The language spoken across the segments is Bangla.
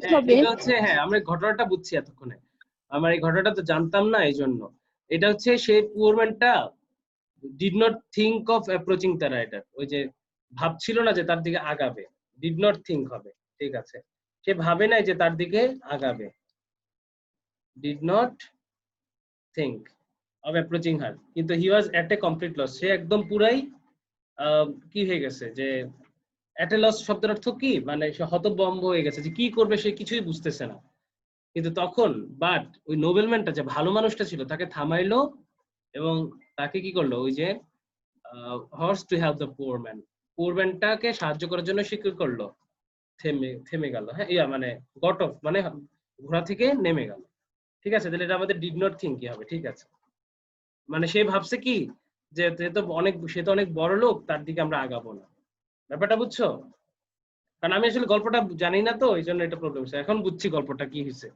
হ্যাঁ হবে। এটা হচ্ছে, হ্যাঁ আমরা ঘটনাটা বুঝছি এতক্ষণে, আমার এই ঘটনাটা তো জানতাম না, এই জন্য এটা হচ্ছে সেই পুয়ার ম্যানটা did not think of approaching the rider, ওই যে ভাবছিল না যে তার দিকে আগাবে, ডিড নট থিঙ্ক হবে, ঠিক আছে, সে ভাবে নাই যে তার দিকে আগাবে, did not think of approaching her, কিন্তু he was at A complete loss, সে একদম পুরাই কি হয়ে গেছে, যে এট এ লস শব্দের অর্থ কি, মানে সে হতভম্ব হয়ে গেছে যে কি করবে সে কিছুই বুঝতেছে না। কিন্তু তখন বাট ওই নোবেলম্যানটা যে ভালো মানুষটা ছিল তাকে থামাইলো এবং তাকে কি করলো, ওই যে horse to help the poor man, poor ম্যানটাকে সাহায্য করার জন্য সে কি করলো, থেমে থেমে গেল, হ্যাঁ ইয়া মানে গট অফ মানে ঘোড়া থেকে নেমে গেল, ঠিক আছে, তাহলে এটা আমাদের ডিড নট থিঙ্ক কি হবে, ঠিক আছে, মানে সে ভাবছে কি যে সে তো অনেক বড় লোক, তার দিকে আমরা আগাবো না, ব্যাপারটা বুঝছো? কারণ আমি আসলে গল্পটা জানি না তো, এই জন্য এটা প্রবলেম হচ্ছে, এখন বুঝছি গল্পটা কি হয়েছে।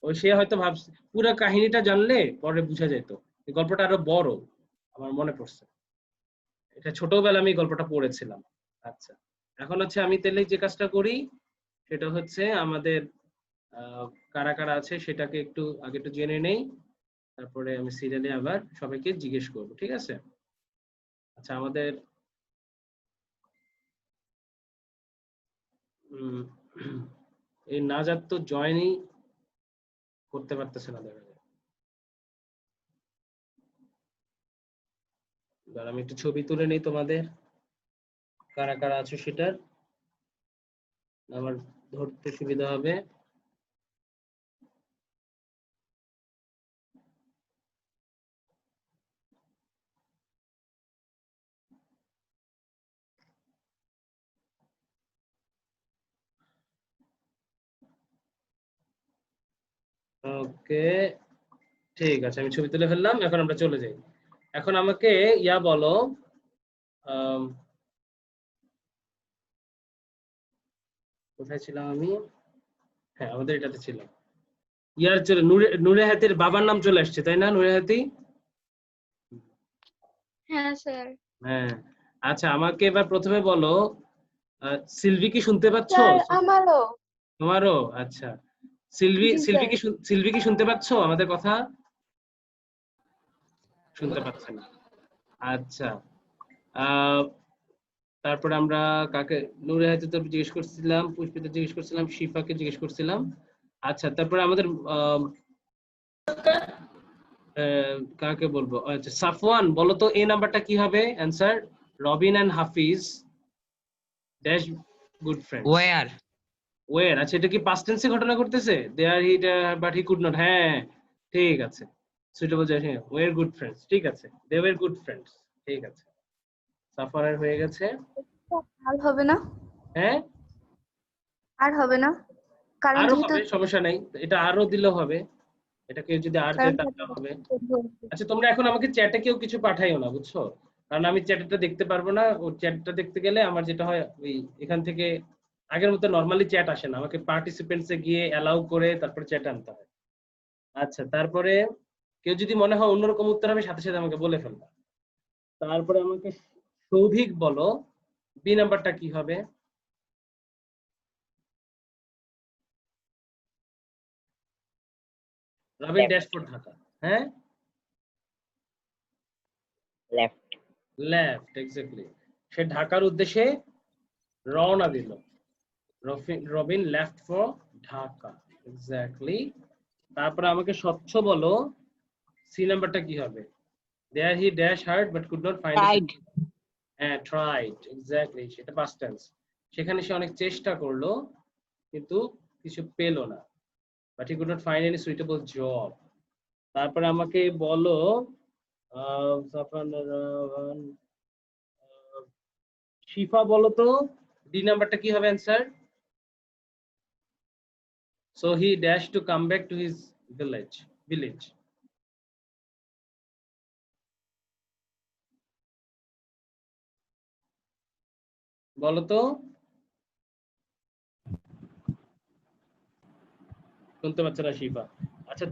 ওই সে হয়তো ভাবছে, পুরো কাহিনীটা জানলে পরে বুঝা যেত, এই গল্পটা আরো বড়, আমার মনে পড়ছে, এটা ছোটবেলা আমি এই গল্পটা পড়েছিলাম। আচ্ছা, এখন হচ্ছে আমি তাহলে যে কাজটা করি সেটা হচ্ছে আমাদের আহ, কারা কারা আছে সেটাকে একটু আগে একটু জেনে নেই, তারপরে আমি সিরিয়ালে আবার সবাইকে জিজ্ঞেস করব, ঠিক আছে? আচ্ছা আমাদের উম, এই নাজাত তো জয়েনই করতে পারতেছে না, দেখা যায়। এবার আমি একটু ছবি তুলে নেই তোমাদের, কারা কারা আছো সেটার, আমার ধরতে সুবিধা হবে। ওকে, ঠিক আছে, আমি ছবি তুলে ফেললাম, এখন আমরা চলে যাই। এখন আমাকে ইয়া বলো, আম, কোথায় ছিলাম আমি, হ্যাঁ আমাদের এটাতে ছিলাম, ইয়ার চলে নূরে হাতির বাবার নাম চলে আসছে তাই না, নূরে হাতি? হ্যাঁ স্যার। হ্যাঁ, আচ্ছা আমাকে এবার প্রথমে বলো, সিলভি কি শুনতে পাচ্ছো? স্যার আমারও। তোমারও? আচ্ছা, সিলভি জি সিলভি স্যার। কি সিলভি কি শুনতে পাচ্ছো আমাদের কথা? শুনতে পাচ্ছে না, আচ্ছা। আহ তারপরে আমরা কাকে, নূরে হাতে তো জিজ্ঞেস করছিলাম, পুষ্পিতা জিজ্ঞেস করছিলাম, শিফাকে জিজ্ঞেস করছিলাম। আচ্ছা তারপরে আমাদের কাকে বলবো, আচ্ছা সাফওয়ান বলো তো এই নাম্বারটা কি হবে answer, Robin and Hafiz dash good friends, were. Were, আচ্ছা এটা কি পাস্ট টেন্সে ঘটনা ঘটতেছে, there he but he could not, হ্যাঁ ঠিক আছে, সুইটেবল যায়, হ্যাঁ ওয়ের গুড ফ্রেন্ডস, ঠিক আছে, দে ওয়্যার গুড ফ্রেন্ডস, ঠিক আছে, সাফওয়ানের হয়ে গেছে। আর হবে না? হ্যাঁ আর হবে না, কারণ আরো যেহেতু হবে, সমস্যা নাই, এটা আরো দিলেও হবে, এটাকে যদি আর কারণ দেয় তাহলে হবে। আচ্ছা তোমরা এখন আমাকে চ্যাটে কেউ কিছু পাঠাইও না বুঝছো, কারণ আমি চ্যাটটা দেখতে পারবো না, ও চ্যাটটা দেখতে গেলে আমার যেটা হয় ওই এখান থেকে আগের মতো নরমালি চ্যাট আসে না, আমাকে পার্টিসিপেন্টসে গিয়ে অ্যালাউ করে তারপরে চ্যাট আনতে হয়। আচ্ছা তারপরে কেউ যদি মনে হয় অন্যরকম উত্তর হবে সাথে সাথে আমাকে বলে ফেলবা। তারপরে আমাকে সৌভিক বলো বি নাম্বারটা কি হবে? রবিন লেফট। ড্যাশফোর্ড ঢাকা, হ্যাঁ লেফট। লেফট, এক্স্যাক্টলি, সে ঢাকার উদ্দেশ্যে রওনা দিল, Robin left for Dhaka, exactly. তারপরে আমাকে স্বচ্ছ বলো সি নাম্বারটা কি হবে? There he dash hard but could not find, right. হ্যাঁ ট্রাইড, এক্স্যাক্টলি, সেটা পাস্ট টেন্স, সেখানে সে অনেক চেষ্টা করলো কিন্তু কিছু পেল না, but he could not find any suitable job. তারপরে আমাকে বলো জাফরান শিফা বলো তো ডি নাম্বারটা কি হবে answer? So he dash to come back to his village. বলো তো, শুনতে পাচ্ছ না শিফা? আচ্ছা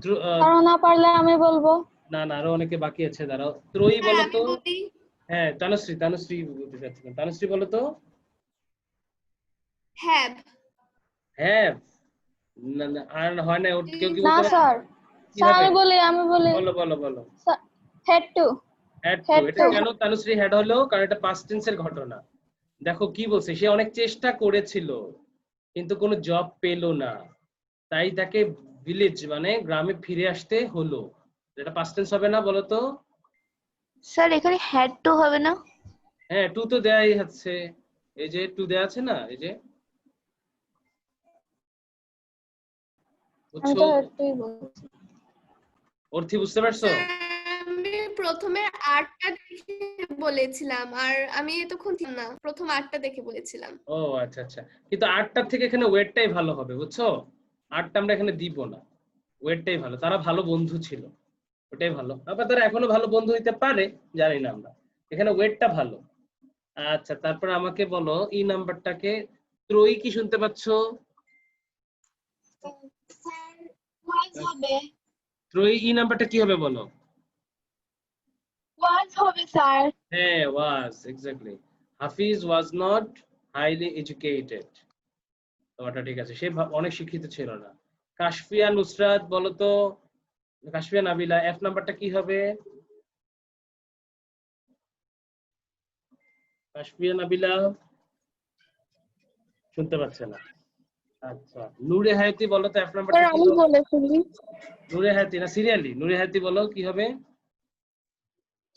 কারণ না পারলে আমি বলবো। না না আরো অনেকে বাকি আছে, দাঁড়াও, ত্রয়ী স্যার বলো আমি তো। বলি। হ্যাঁ তানুশ্রী, তানুশ্রী বলতে চাচ্ছিলাম, তানুশ্রী বলো তো। হ্যাভ। হ্যাভ, না না আর হয় না, কেউ কি না বলতে পারে স্যার, কি স্যার হবে? আমি বলি বলো বলো বলো। Head to. Had to. Had এটা to. কেন তানুশ্রী হ্যাড হলো? কারণ এটা পাস্ট টেন্সের ঘটনা। দেখো কি বলছে, সে অনেক চেষ্টা করেছিল কিন্তু কোনো জব পেল না, তাই তাকে ভিলেজ মানে গ্রামে ফিরে আসতে হলো। এটা পাস্ট টেন্স হবে না বলো তো? স্যার এখানে হ্যাড টু হবে না? হ্যাঁ, টু তো দেয়াই আছে, এই যে টু দেয়া আছে না, এই যে, আমি বুঝছো? তো হেড টুই বলছি। অর্থী বুঝতে পারছো? স্যার, আমি প্রথমে 8টা দেখে বলেছিলাম, আর আমি এতক্ষণ ছিলাম না, প্রথম 8টা দেখে বলেছিলাম। ও আচ্ছা আচ্ছা, কিন্তু আটটার থেকে এখানে ওয়েটটাই ভালো হবে, বুঝছো? আটটা আমরা এখানে দিব না, ওয়েটটাই ভালো। তারা ভালো বন্ধু ছিল, ওটাই ভালো। আবার তারা এখনো ভালো বন্ধু হইতে পারে, জানি না আমরা। এখানে ওয়েটটা ভালো। আচ্ছা, তারপর আমাকে বলো ই নাম্বারটাকে, ত্রয়ী কি শুনতে পাচ্ছ? স্যার ওয়াজ হবে। ত্রয়ী ই নাম্বারটা কি হবে বলো? ওয়াজ হবে স্যার। হ্যাঁ, was, exactly. Hafiz was not highly educated, তোমারটা ঠিক আছে, সে অনেক শিক্ষিত ছিল না। কাশফিয়া নুসরাত বলো তো, কাশফিয়া নাবিলা, এফ নাম্বারটা কি হবে? কাশফিয়া নাবিলা শুনতে পাচ্ছে না। আচ্ছা, নূরে হায়াতি বলো তো, এফ নাম্বারটা কি হবে? বলে ফেলি। নূরে হায়াতি না, সিরিয়ালি নূরে হায়াতি বলো কি হবে?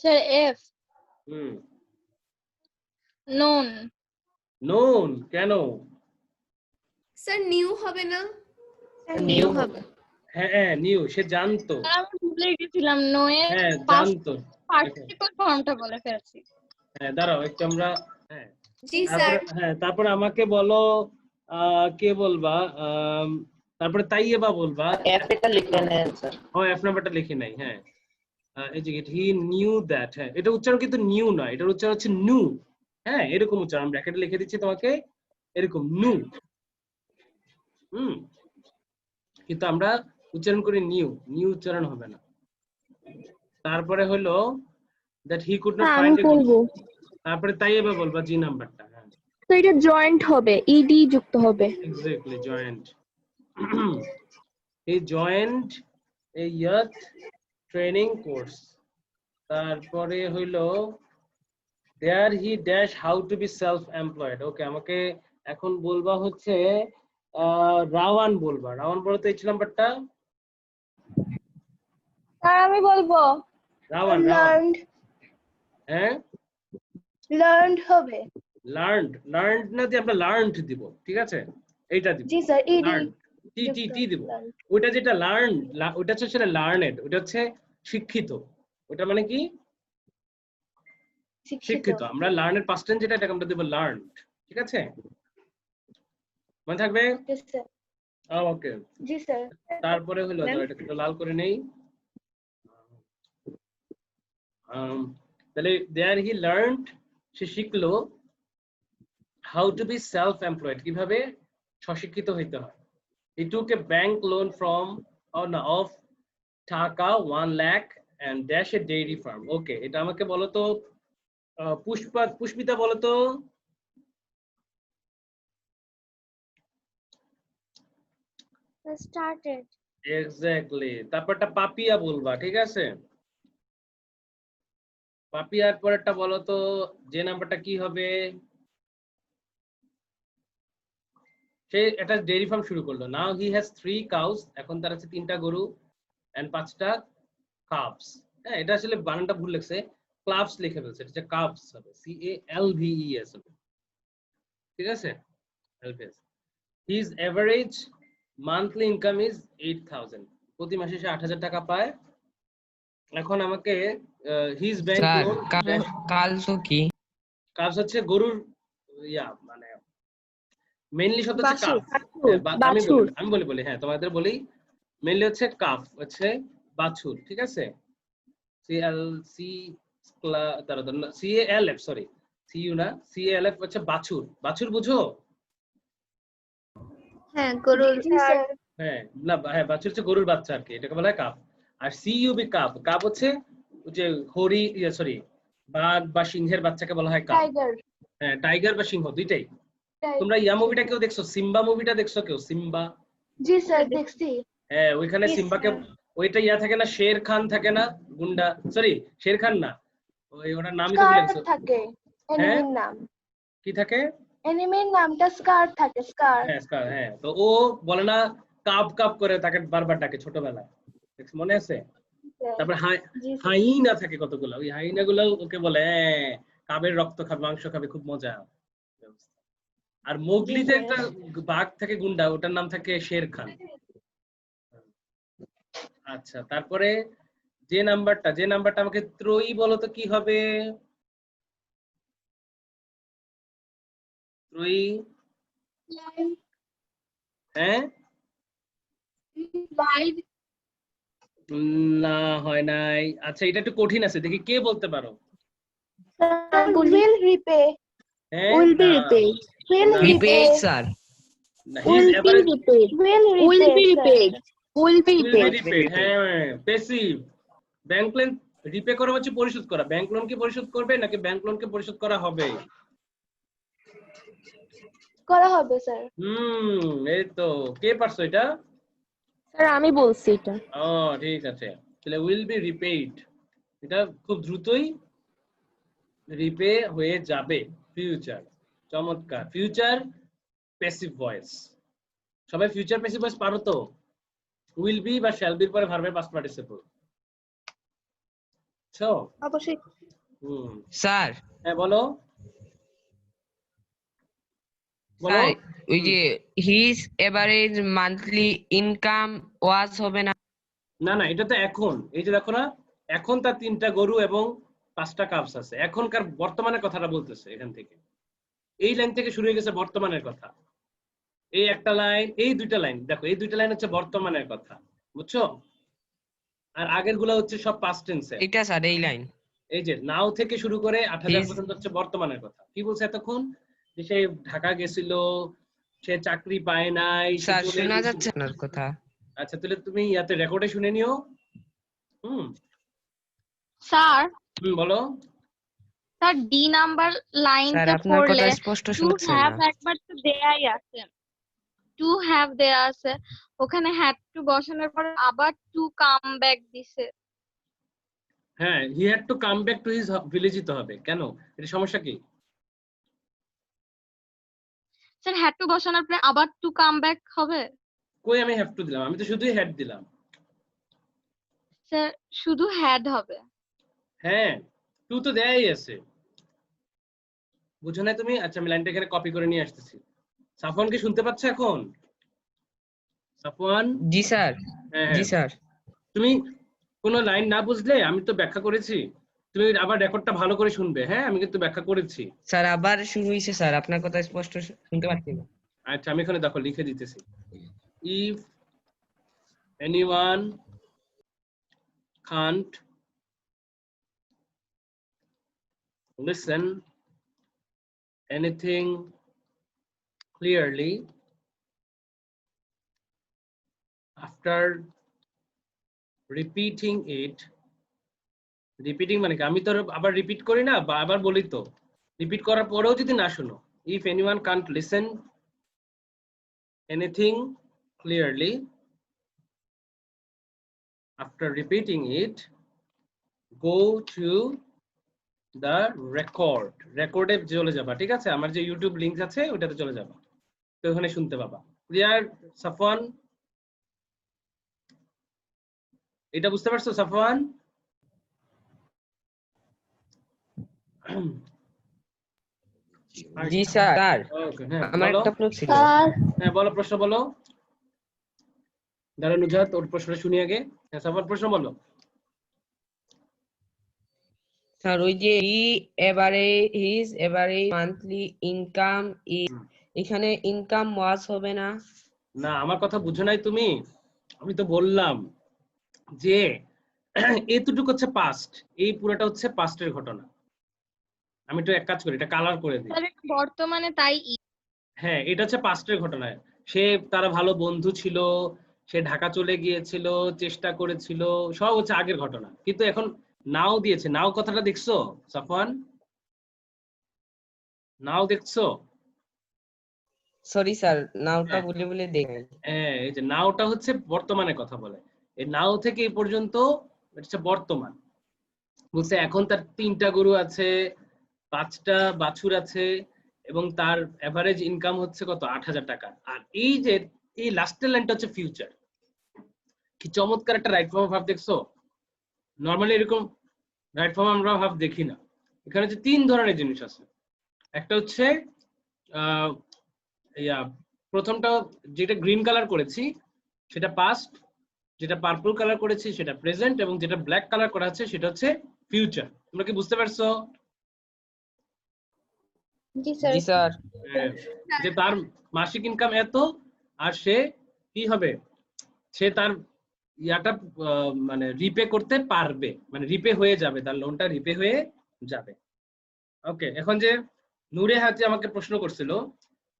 Sir F. Hmm, known. Known. কেন? স্যার নিউ হবে না? নিউ হবে। হ্যাঁ হ্যাঁ, নিউ, সে জানতো। আমি ভুলে গেছিলাম নোয়ের হ্যাঁ, পাস্ট জানতো। পার্টিসিপল ফর্মটা বলে ফেলছি। হ্যাঁ, দাঁড়াও একটু আমরা, হ্যাঁ, জি তারপরে স্যার। হ্যাঁ, তারপরে আমাকে বলো কে বলবা? তারপরে তাইয়েবা বলবা। এফ এটা লিখে নেন স্যার। ও, এফ নাম্বারটা লিখে নাই, হ্যাঁ। এডুকেট, হি নিউ দ্যাট, হ্যাঁ, এটা উচ্চারণ কিন্তু নিউ নয়, এটার উচ্চারণ হচ্ছে নু। হ্যাঁ, এরকম উচ্চারণ, ব্র্যাকেটে লিখে দিচ্ছি তোমাকে, এরকম নু। হুম, কিন্তু আমরা উচ্চারণ করি নিউ, নিউ উচ্চারণ হবে না। তারপরে হলো that he could not find a, তারপরে তাইয়েবা বলবা জি নাম্বারটা, হ্যাঁ, তো এটা জয়েন্ট হবে, ইডি যুক্ত হবে। Exactly, joint. he joined a youth training course। তারপরে হইলো there he dash how to be self employed। ওকে, আমাকে এখন বলবা হচ্ছে রাওয়ান বলবা। রাওয়ান বলো তো এইচ নাম্বারটা। স্যার আমি বলবো রাওয়ান, রাওয়ান, লার্নড। হ্যাঁ, লার্নড হবে। লার্নড, লার্নড না দিয়ে আমরা লার্নড দিব, ঠিক আছে, এইটা দিব। জি স্যার, ইডি লার্ন, টি টি টি দিব। ওইটা যেটা লার্ন, ওইটা হচ্ছে সেটা লার্নেড, ওইটা হচ্ছে শিক্ষিত। ওটা মানে কি? শিক্ষিত। আমরা লার্নের পাস্ট টেন্স যেটা, এটাকে আমরা দেব লার্নড, ঠিক আছে, মনে থাকবে? ওকে। জি স্যার। তারপরে হলো, এটাকে একটু লাল করে নেই। তাহলে দেয়ার হি লার্নড, সে শিখলো how to B self employed, কিভাবে স্বশিক্ষিত হইতে হয়। হি টুক এ ব্যাংক লোন ফ্রম অফ টাকা 1 lakh and dash a dairy farm। ওকে, এটা আমাকে বলো তো পুষ্পিতা বলো তো। স্টার্টেড। এক্স্যাক্টলি, তারপরটা পাপিয়া বলবা, ঠিক আছে। পাপিয়ার পরেরটা বলো তো, যে নাম্বারটা কি হবে? সে একটা ডেইরি ফার্ম শুরু করলো। নাও হি হ্যাজ 3 কাউস, এখন তার আছে 3টা গরু, এন্ড 5টা কাভস। হ্যাঁ, এটা আসলে বানানটা ভুল লিখছে, ক্লাভস লিখে ফেলছে, এটা হচ্ছে কাভস হবে, CALVES হবে, ঠিক আছে, LVS. His average monthly income is 8000, প্রতি মাসে সে 8000 টাকা পায়। এখন আমাকে হিজ ব্যাংক স্যার লোন, কাল তো কি? কাভস হচ্ছে গরুর, মানে মেইনলি শব্দ হচ্ছে কাফ। আমি বলি হ্যাঁ, তোমাদের বলি, মেইনলি হচ্ছে কাফ হচ্ছে বাছুর, ঠিক আছে। CALF, সরি, CU না, CALF হচ্ছে বাছুর। বাছুর বুঝো? হ্যাঁ, গরুর। হ্যাঁ, না, হ্যাঁ, বাছুর হচ্ছে গরুর বাচ্চা আর কি, এটাকে বলা হয় কাফ। আর CUB কাফ, কাফ হচ্ছে যে হরি, সরি, বাঘ বা সিংহের বাচ্চাকে বলা হয় কাফ। টাইগার। হ্যাঁ, টাইগার বা সিংহ দুইটাই। তোমরা ইয়া মুভিটা কেউ দেখছো? সিম্বা মুভিটা দেখছো কেউ? সিম্বা, জি স্যার দেখছি। হ্যাঁ ওইখানে Yes, সিম্বাকে sir. ওইটা ইয়া থাকে না, শের খান থাকে না, গুন্ডা, সরি শের খান না, ওই ওটার নামই তো ভুলে স্কার গেছি। থাকে হ্যাঁ এনিমির নাম। কি থাকে? এনিমির নামটা স্কার থাকে, স্কার। হ্যাঁ স্কার, হ্যাঁ তো ও বলে না কাপ কাপ করে তাকে বারবার ডাকে ছোটবেলায়, দেখছো মনে আছে? তারপর জি স্যার। হাইনা থাকে কতগুলো, ওই হাইনা গুলো ওকে বলে হ্যাঁ কাবের রক্ত খাবে, মাংস খাবে, খুব মজা। আর মোগলিতে জি, একটা বাঘ থাকে গুন্ডা, ওটার নাম থাকে শের খান। আচ্ছা তারপরে যে নাম্বারটা আমাকে ত্রয়ী বলো তো কি হবে? ত্রয়ী, হ্যাঁ না হয় নাই। আচ্ছা এটা একটু কঠিন আছে, দেখি কে বলতে পারো? will repay. হ্যাঁ Will be না, repaid. Will না, repay. repaid স্যার না, his Will be average repaid. Will be repaid. Will be will be repaid. repaid, হ্যাঁ প্যাসিভ। ব্যাংক লোন রিপে করা হচ্ছে পরিশোধ করা, ব্যাংক লোন কি পরিশোধ করবে নাকি ব্যাংক লোনকে পরিশোধ করা হবে? করা হবে স্যার। এই তো, কে পারছো এটা? স্যার আমি বলছি এটা। ও ঠিক আছে, তাহলে উইল বি রিপেইড, এটা খুব দ্রুতই রিপে হয়ে যাবে। ফিউচার, চমৎকার। ফিউচার প্যাসিভ ভয়েস, সবাই ফিউচার প্যাসিভ ভয়েস পারো তো? উইল বি বা শ্যাল বির পরে ভার্বের পাস্ট পার্টিসিপল। ছো অবশ্যই। স্যার হ্যাঁ বলো বলো। স্যার ওই যে হিজ এভারেজ মান্থলি ইনকাম ওয়াজ হবে না? না না এটা তো এখন, এই যে দেখো না, এখন তার 3টা গরু এবং 5টা কাপস আছে, এখনকার বর্তমানের কথাটা বলতেছে এখান থেকে। এই লাইন থেকে শুরু হয়ে গেছে বর্তমানের কথা। এই একটা লাইন, এই 2টা লাইন দেখো, এই 2টা লাইন হচ্ছে বর্তমানের কথা, বুঝছো? আর আগের গুলো হচ্ছে সব পাস্ট টেন্সে। এটা স্যার এই লাইন এই যে নাও থেকে শুরু করে 8000 His- পর্যন্ত হচ্ছে বর্তমানের কথা। কি বলছে এতক্ষণ? যে সে ঢাকা গেছিল, সে চাকরি পায় নাই, সে স্যার চলে শোনা গেছিল। যাচ্ছে আপনার কথা? আচ্ছা তাহলে তুমি ইয়াতে রেকর্ডে শুনে নিও। স্যার বলো। স্যার ডি নাম্বার স্যার লাইনটা আপনার কথা পড়লে স্পষ্ট টু শুনছে হ্যাভ না। একবার তো দেয়াই আছে, টু হ্যাভ দেয়া আছে, ওখানে হ্যাড টু বসানোর পর আবার টু কাম ব্যাক দিছে। হ্যাঁ he had to come back to his village তো হবে, কেন? এটা সমস্যা কি? স্যার হ্যাড টু বসানোর পরে আবার টু কাম ব্যাক হবে? কই আমি হ্যাভ টু দিলাম, আমি তো শুধুই হ্যাড দিলাম। স্যার শুধু হ্যাড হবে। হ্যাঁ টু তো দেয়াই আছে, বুঝো না তুমি? আচ্ছা আমি লাইনটা এখানে কপি করে নিয়ে আসতেছি। সাফওয়ান কি শুনতে পাচ্ছ এখন? সাফওয়ান? জি স্যার হ্যাঁ জি হ্যাঁ, স্যার তুমি কোনো লাইন না বুঝলে আমি তো ব্যাখ্যা করেছি, তুমি আবার রেকর্ডটা ভালো করে শুনবে। হ্যাঁ আমি কিন্তু ব্যাখ্যা করেছি। স্যার আবার শুরু হয়েছে স্যার, আপনার কথা স্পষ্ট শুনতে পাচ্ছি না। আচ্ছা আমি এখানে দেখো লিখে দিতেছি। If anyone can't listen anything clearly after repeating it, repeating মানে কি? আমি তো আবার রিপিট করি না বা আবার বলি তো, রিপিট করার পরেও যদি না শোনো, if anyone can't listen anything clearly after repeating it, go to the record, রেকর্ডে চলে যাবা, ঠিক আছে? আমার যে ইউটিউব লিংক আছে ওটাতে চলে যাবা, তো ওখানে শুনতে পাবা। ক্লিয়ার সাফওয়ান? এটা বুঝতে পারছো সাফওয়ান? জি স্যার ওকে হ্যাঁ আমার বলো। একটা প্রশ্ন ছিল। হ্যাঁ বলো, প্রশ্ন বলো। দাঁড়া নুজাত, ওর প্রশ্নটা শুনি আগে। হ্যাঁ সাফওয়ান প্রশ্ন বলো। স্যার ওই যে his average monthly income is, এখানে ইনকাম ওয়াজ হবে না? না আমার কথা বুঝো নাই তুমি, আমি তো বললাম যে এতটুকু হচ্ছে পাস্ট, এই পুরোটা হচ্ছে পাস্টের ঘটনা। আমি একটু এক কাজ করি, এটা কালার করে দিই। স্যার বর্তমানে তাই হ্যাঁ এটা হচ্ছে পাস্টের ঘটনা। সে, তারা ভালো বন্ধু ছিল, সে ঢাকা চলে গিয়েছিল, চেষ্টা করেছিল, সব হচ্ছে আগের ঘটনা। কিন্তু এখন নাও দিয়েছে, নাও কথাটা দেখছো সাফওয়ান? নাও দেখছো? সরি স্যার নাওটা হ্যাঁ। বলে বলে দেখেন। হ্যাঁ, এই যে নাওটা হচ্ছে বর্তমানে কথা বলে, এই নাও থেকে এই পর্যন্ত এটা হচ্ছে বর্তমান। বলছে এখন তার 3টা গরু আছে, 5টা বাছুর আছে, এবং তার এভারেজ ইনকাম হচ্ছে কত 8,000 টাকা। আর এই যে এই লাস্টের লাইনটা হচ্ছে ফিউচার। কি চমৎকার একটা রাইট ফর্ম ভাব দেখছো। নর্মালি এরকম রাইট ফর্ম আমরা ভাব দেখি না। এখানে যে 3 ধরনের জিনিস আছে। একটা হচ্ছে প্রথমটা যেটা গ্রিন কালার করেছি সেটা পাস্ট, যেটা পার্পল কালার করেছি সেটা প্রেজেন্ট, এবং যেটা ব্ল্যাক কালার করা আছে সেটা হচ্ছে ফিউচার। তোমরা কি বুঝতে পারছো? জি স্যার। জি স্যার। যে তার মাসিক ইনকাম এত, আর সে কি হবে, সে তার ইয়াটা মানে রিপে করতে পারবে, মানে রিপে হয়ে যাবে, তার লোনটা রিপে হয়ে যাবে। ওকে, এখন যে নূরে হাতি আমাকে প্রশ্ন করছিল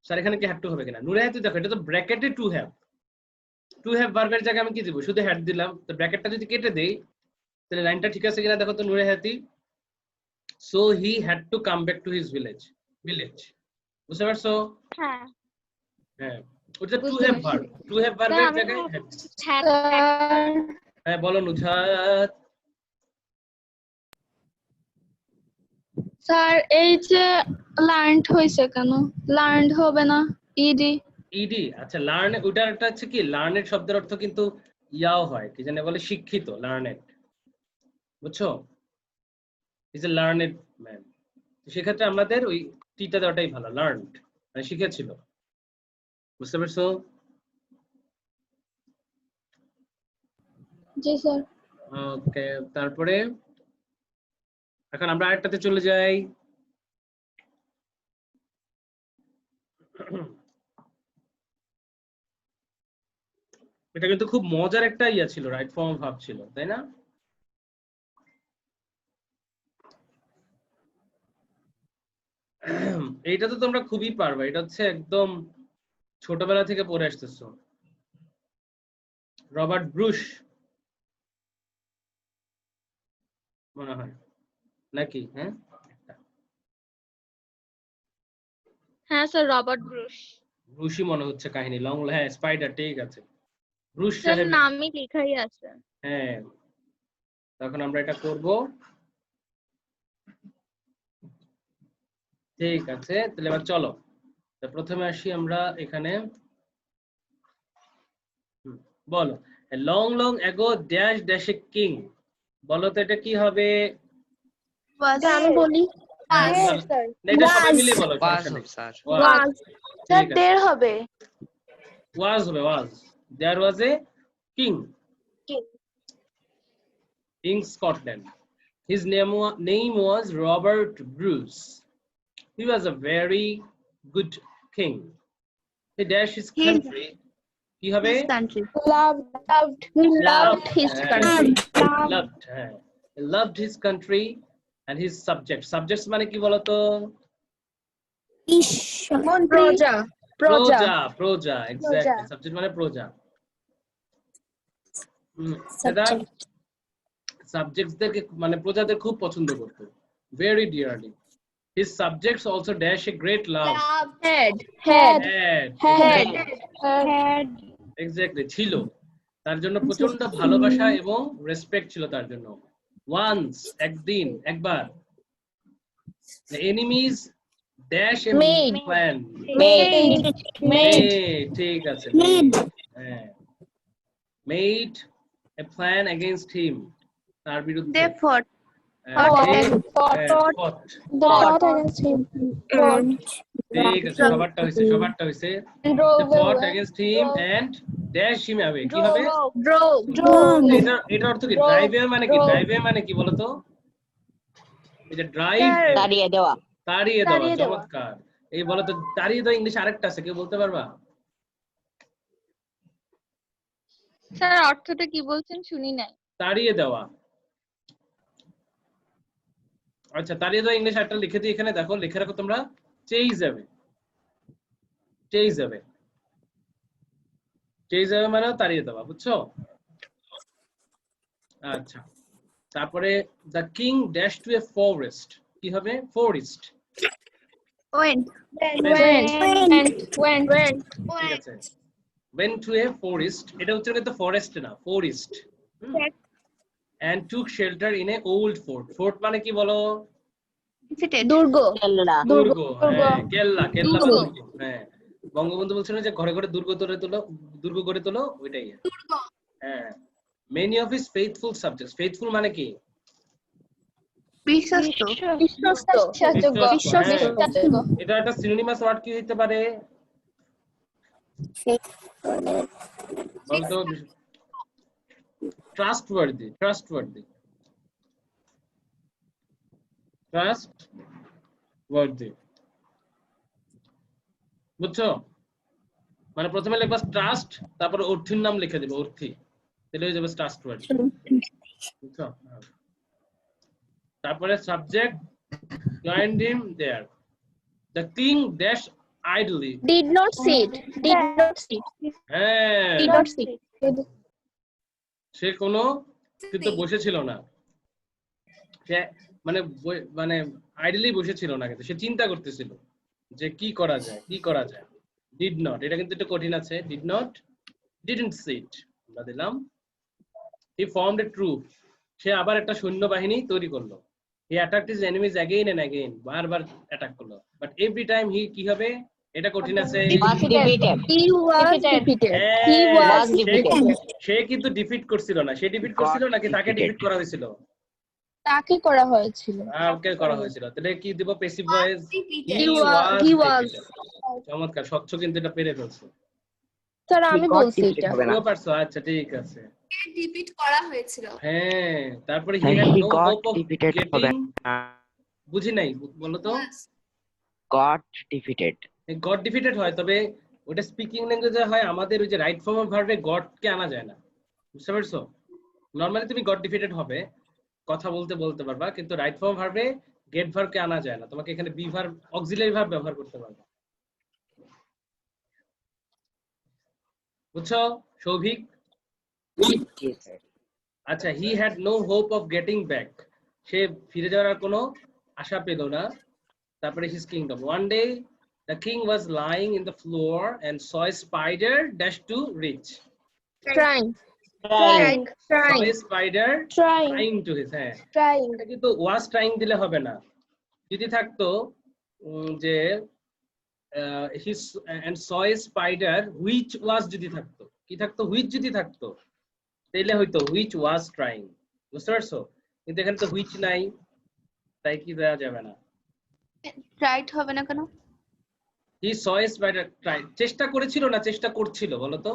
স্যার এখানে কি হ্যাভ টু হবে কিনা। নূরে হাতি দেখো এটা তো ব্র্যাকেটে টু হ্যাভ ভার্বের জায়গায় আমি কি দিব, শুধু হ্যাড দিলাম। তো ব্র্যাকেটটা যদি কেটে দেই তাহলে লাইনটা ঠিক আছে কিনা দেখো তো। নূরে হাতি so he had to come back to his village. বুঝতে পারছো? হ্যাঁ। হ্যাঁ, ওটা টু বুঝতে হ্যাভ পারছি। ভার্ব, টু হ্যাভ ভার্বের জায়গায় হ্যাড। হ্যাঁ বলো নুজহাত। স্যার এই যে লার্নড হয়েছে কেন, লার্নড হবে না ইডি? ইডি, আচ্ছা লার্ন, ওটার একটা হচ্ছে কি লার্নেড শব্দের অর্থ কিন্তু ইয়াও হয়, কি জানে বলে শিক্ষিত, লার্নেড, বুঝছো? Is a learned man. সেক্ষেত্রে আমাদের ওই টিটা দেওয়াটাই ভালো, লার্নড মানে শিখেছিল। বুঝতে পারছো? জি স্যার। ওকে, তারপরে এখন আমরা আরেকটাতে চলে যাই। এটা কিন্তু খুব মজার একটা ইয়া ছিল, রাইট ফর্ম ভাব ছিল, তাই না? এইটা তো তোমরা খুবই পারবা, এটা হচ্ছে একদম ছোটবেলা থেকে পড়ে আসতেছো। রবার্ট ব্রুশ মনে হয় নাকি? হ্যাঁ হ্যাঁ স্যার, রবার্ট ব্রুশ। ব্রুশই মনে হচ্ছে কাহিনী, লং, হ্যাঁ স্পাইডার, ঠিক আছে ব্রুশ স্যার সাহেব। নামই লেখাই আছে। হ্যাঁ, তখন আমরা এটা করব। ঠিক আছে, তাহলে এবার চলো প্রথমে আসি আমরা এখানে। বলো long long ago dash dash a king. বলো তো এটা কি হবে? আমি বলি। এটা সবাই মিলে বলো, ওয়াজ সমস্যা নেই। হবে স্যার। ওয়াজ। স্যার ঠিক আছে, দের হবে। ওয়াজ হবে, was. There was a king in Scotland. His name was Robert Bruce. He was a very good king. He dashed his country. He have a Loved his country. He loved his country and his subjects. Subjects মানে কি বলতো? প্রজা। প্রজা, exactly. Subject মানে প্রজা। সাবজেক্টস দেরকে মানে প্রজাদের খুব পছন্দ করত, very dearly. His subjects also dash a great love. Had. Exactly, ছিল তার জন্য প্রচন্ড ভালোবাসা এবং রেসপেক্ট ছিল তার জন্য। Once, একদিন, একবার। The enemies dash a plan. ঠিক আছে, হ্যাঁ, made a plan against him, তার বিরুদ্ধে। They fought. ঠিক আছে, সবারটা হইছে। They fought against him and dash him away. কি হবে? এটা অর্থ কি? ড্রাইভ মানে কি? ড্রাইভ মানে কি বলতো? এই যে ড্রাইভ, তাড়িয়ে দেওয়া। চমৎকার। এই বলতো তাড়িয়ে দেওয়া ইংলিশ আরেকটা আছে, কেউ বলতে পারবা? স্যার অর্থটা কি বলছেন শুনি নাই। তাড়িয়ে দেওয়া। আচ্ছা, তাড়িয়ে দেওয়া ইংলিশ একটা লিখে দিই এখানে, দেখো লিখে রাখো তোমরা। চেজ যাবে মানে তাড়িয়ে দেওয়া, বুঝছো? আচ্ছা, তারপরে the king dash to a forest. কি হবে? ফরেস্ট। Went. ঠিক আছে went to a forest, এটা হচ্ছে কিন্তু ফরেস্ট না, forest, and took shelter in a old fort. fort মানে কি বলো? দুর্গ। দুর্গ, হ্যাঁ, কেল্লা, কেল্লা মানে কি? হ্যাঁ, বঙ্গবন্ধু বলছিল যে ঘরে ঘরে দুর্গ গড়ে তোলো, ওইটাই। হ্যাঁ, many of his faithful subjects, faithful মানে কি? বিশ্বস্ত। এটা একটা সিনোনিমাস ওয়ার্ড কি হতে পারে বলতো? ট্রাস্টওয়ার্দি, ট্রাস্টওয়ার্দি, ট্রাস্টওয়ার্দি, বুঝছো? মানে প্রথমে লিখবা ট্রাস্ট, তারপর অর্থীর নাম লিখে দেবে, অর্থী, তাহলে হয়ে যাবে ট্রাস্টওয়ার্দি, বুঝছো? তারপরে subject joined him there. The king dashed idly. Did not sit. হ্যাঁ, সে কোনো কিন্তু বসেছিল না, সে মানে মানে আইডলি বসেছিল না, কিন্তু সে চিন্তা করতেছিল যে কি করা যায়, কি করা যায়। ডিড নট, এটা কিন্তু একটু কঠিন আছে। ডিড নট, ডিডন্ট সিট আমরা দিলাম। হি ফর্মড এ ট্রুপ, সে আবার একটা সৈন্যবাহিনী তৈরি করলো। He attacked his enemies again and again, বারবার অ্যাটাক করলো। বাট এভরি টাইম হি কি হবে, এটা কঠিন আছে। সে কিন্তু ডিফিট করছিল না, সে ডিফিট করছিল নাকি তাকে ডিফিট করা হয়েছিল? তাকে করা হয়েছিল। ওকে করা হয়েছিল। তাহলে কি দিব? Passive voice, He was. চমৎকার, স্বচ্ছ কিন্তু এটা পেরে ফেলছো। স্যার আমি বলছি এটা। ও পারছো, আচ্ছা ঠিক আছে। ডিপিট করা হয়েছিল। হ্যাঁ, তারপরে he had no hope of getting, বুঝি নাই, বলো তো। got defeated. গট ডিফিটেড হয়, তবে ওটা স্পিকিং ল্যাঙ্গুয়েজে হয়, আমাদের ওই যে রাইট ফর্ম অফ ভার্বে গট কে আনা যায় না, বুঝতে পারছো? নরমালি তুমি গট ডিফিটেড হবে, কথা বলতে পারবা, কিন্তু রাইট ফর্ম ভার্বে গেট ভার্ব কে আনা যায় না, তোমাকে এখানে বি ভার্ব, অক্সিলারি ভার্ব ব্যবহার করতে পারবা, বুঝছো সৌভিক? Yes, sir. আচ্ছা, he had no hope of getting back, সে ফিরে যাওয়ার আর কোনো আশা পেল না। তারপরে his kingdom, one day the king was lying in the floor and saw a spider dash to reach. Trying. Saw a spider trying to his, হ্যাঁ, এটা কিন্তু ওয়াজ ট্রাইং দিলে হবে না, যদি থাকতো যে his and saw a spider which was, যদি থাকতো কি থাকতো, হুইচ যদি থাকতো তাহলে হয়তো হুইচ ওয়াজ ট্রাইং, বুঝতে পারছো? কিন্তু এখানে তো হুইচ নাই, তাই কি দেওয়া যাবে না। রাইট হবে না কেন? হি স এ স্পাইডার ট্রাই, চেষ্টা করেছিল না চেষ্টা করছিল, বলো তো?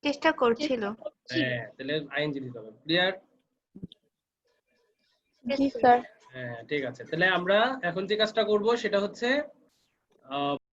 চেষ্টা করছিল। হ্যাঁ, তাহলে আইএনজি দিতে হবে। ক্লিয়ার? জি স্যার। হ্যাঁ, ঠিক আছে। তাহলে আমরা এখন যে কাজটা করব সেটা হচ্ছে